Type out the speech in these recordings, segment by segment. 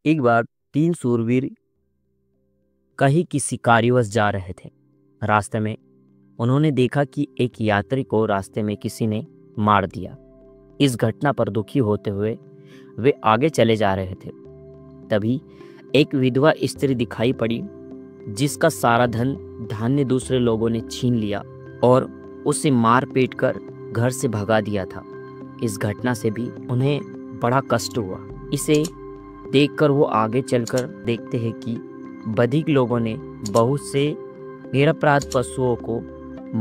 एक बार तीन सूरवीर कहीं किसी कार्यवश जा रहे थे। रास्ते में उन्होंने देखा कि एक यात्री को रास्ते में किसी ने मार दिया। इस घटना पर दुखी होते हुए वे आगे चले जा रहे थे। तभी एक विधवा स्त्री दिखाई पड़ी जिसका सारा धन धान्य दूसरे लोगों ने छीन लिया और उसे मार पीट कर घर से भगा दिया था। इस घटना से भी उन्हें बड़ा कष्ट हुआ। इसे देखकर वो आगे चलकर देखते हैं कि बधिक लोगों ने बहुत से निरपराध पशुओं को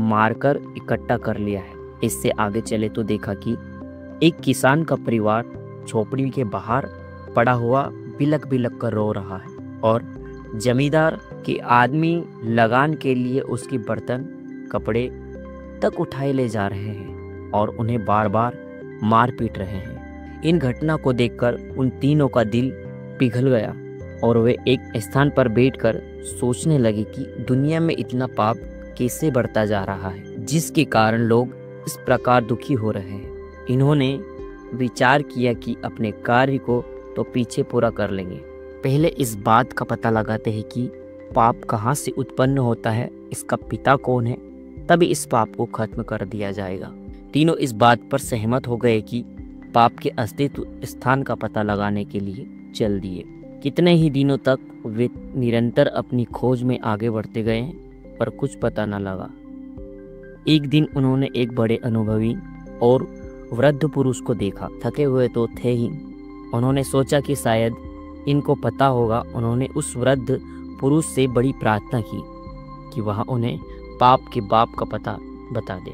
मारकर इकट्ठा कर लिया है। इससे आगे चले तो देखा कि एक किसान का परिवार झोपड़ी के बाहर पड़ा हुआ बिलक बिलक कर रो रहा है और जमींदार के आदमी लगान के लिए उसके बर्तन कपड़े तक उठाए ले जा रहे हैं और उन्हें बार बार मार पीट रहे हैं। इन घटना को देखकर उन तीनों का दिल पिघल गया और वे एक स्थान पर बैठकर सोचने लगे कि दुनिया में इतना पाप कैसे बढ़ता जा रहा है जिसके कारण लोग इस प्रकार दुखी हो रहे हैं। इन्होंने विचार किया कि अपने कार्य को तो पीछे पूरा कर लेंगे, पहले इस बात का पता लगाते हैं कि पाप कहाँ से उत्पन्न होता है, इसका पिता कौन है, तभी इस पाप को खत्म कर दिया जाएगा। तीनों इस बात पर सहमत हो गए कि पाप के अस्तित्व स्थान का पता लगाने के लिए चल दिए। कितने ही दिनों तक वे निरंतर अपनी खोज में आगे बढ़ते गए पर कुछ पता न लगा। एक दिन उन्होंने एक बड़े अनुभवी और वृद्ध पुरुष को देखा। थके हुए तो थे ही। उन्होंने सोचा कि शायद इनको पता होगा। उन्होंने उस वृद्ध पुरुष से बड़ी प्रार्थना की कि वह उन्हें पाप के बाप का पता बता दे।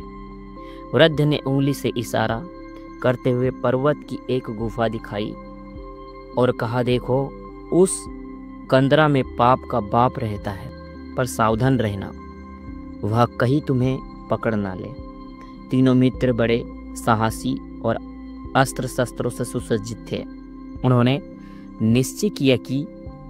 वृद्ध ने उंगली से इशारा करते हुए पर्वत की एक गुफा दिखाई और कहा, देखो उस कंदरा में पाप का बाप रहता है, पर सावधान रहना, वह कहीं तुम्हें पकड़ ना ले। तीनों मित्र बड़े साहसी और अस्त्र शस्त्रों से सुसज्जित थे। उन्होंने निश्चय किया कि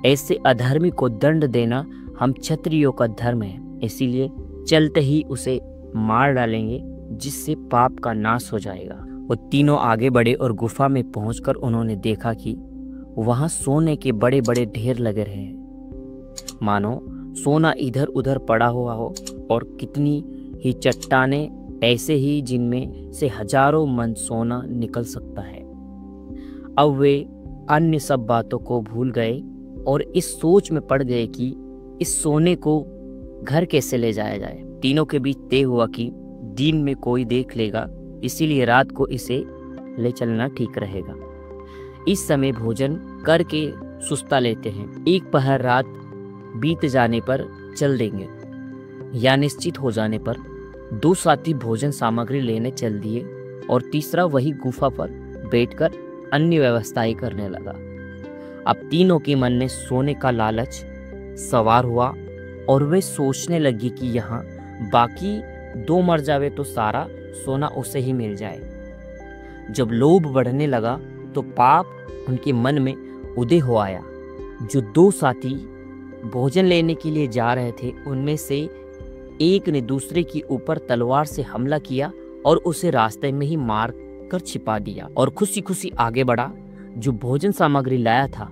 ऐसे अधर्मी को दंड देना हम क्षत्रियों का धर्म है, इसीलिए चलते ही उसे मार डालेंगे जिससे पाप का नाश हो जाएगा। वो तीनों आगे बढ़े और गुफा में पहुंचकर उन्होंने देखा कि वहां सोने के बड़े बड़े ढेर लगे रहे हैं, मानो सोना इधर उधर पड़ा हुआ हो, और कितनी ही चट्टानें ऐसे ही जिनमें से हजारों मन सोना निकल सकता है। अब वे अन्य सब बातों को भूल गए और इस सोच में पड़ गए कि इस सोने को घर कैसे ले जाया जाए। तीनों के बीच तय हुआ कि दिन में कोई देख लेगा, इसीलिए रात को इसे ले चलना ठीक रहेगा। इस समय भोजन करके सुस्ता लेते हैं। एक पहर रात बीत जाने पर चल देंगे। या निश्चित हो जाने पर दो साथी भोजन सामग्री लेने चल दिए और तीसरा वही गुफा पर बैठकर अन्य व्यवस्थाएं करने लगा। अब तीनों के मन में सोने का लालच सवार हुआ और वे सोचने लगे कि यहाँ बाकी दो मर जावे तो सारा सोना उसे ही मिल जाए। जब लोभ बढ़ने लगा तो पाप उनके मन में उदय हो आया। जो दो साथी भोजन लेने के लिए जा रहे थे उनमें से एक ने दूसरे के ऊपर तलवार से हमला किया और उसे रास्ते में ही मार कर छिपा दिया और खुशी खुशी आगे बढ़ा। जो भोजन सामग्री लाया था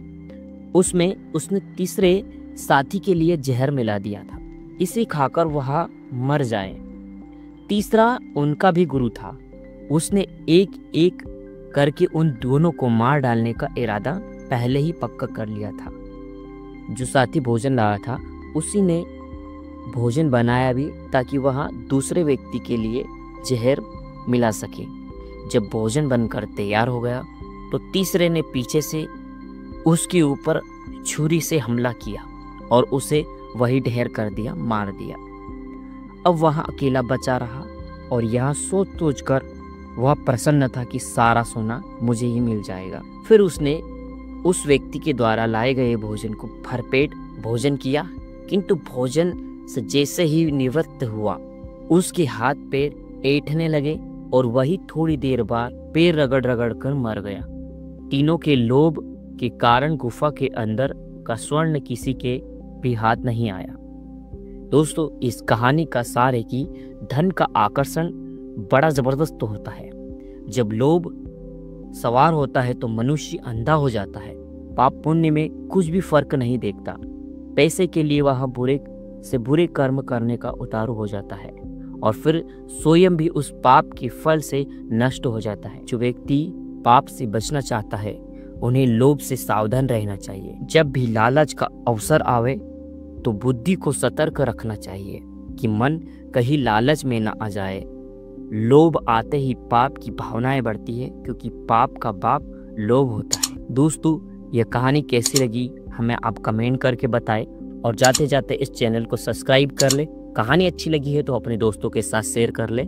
उसमें उसने तीसरे साथी के लिए जहर मिला दिया था, इसे खाकर वह मर जाए। तीसरा उनका भी गुरु था, उसने एक एक करके उन दोनों को मार डालने का इरादा पहले ही पक्का कर लिया था। जो साथी भोजन लाया था उसी ने भोजन बनाया भी ताकि वह दूसरे व्यक्ति के लिए जहर मिला सके। जब भोजन बनकर तैयार हो गया तो तीसरे ने पीछे से उसके ऊपर छुरी से हमला किया और उसे वही ढेर कर दिया, मार दिया। अब वह अकेला बचा रहा और यहाँ सोच कर वह प्रसन्न था कि सारा सोना मुझे ही मिल जाएगा। फिर उसने उस व्यक्ति के द्वारा लाए गए भोजन को भरपेट भोजन किया, किंतु भोजन से जैसे ही निवृत्त हुआ उसके हाथ पैर ऐंठने लगे और वही थोड़ी देर बाद पैर रगड़ रगड़ कर मर गया। तीनों के लोभ के कारण गुफा के अंदर का स्वर्ण किसी के भी हाथ नहीं आया। दोस्तों, इस कहानी का सार है कि धन का आकर्षण बड़ा जबरदस्त होता है। जब लोभ सवार होता है तो मनुष्य अंधा हो जाता है पाप पुण्य में कुछ भी फर्क नहीं देखता। पैसे के लिए वह बुरे से बुरे कर्म करने का उतारू हो जाता है और फिर स्वयं भी उस पाप के फल से नष्ट हो जाता है। जो व्यक्ति पाप से बचना चाहता है उन्हें लोभ से सावधान रहना चाहिए। जब भी लालच का अवसर आवे तो बुद्धि को सतर्क रखना चाहिए कि मन कहीं लालच में न आ जाए। लोभ आते ही पाप की भावनाएं बढ़ती है, क्योंकि पाप का बाप लोभ होता है। दोस्तों, यह कहानी कैसी लगी हमें आप कमेंट करके बताएं और जाते जाते इस चैनल को सब्सक्राइब कर ले। कहानी अच्छी लगी है तो अपने दोस्तों के साथ शेयर कर ले।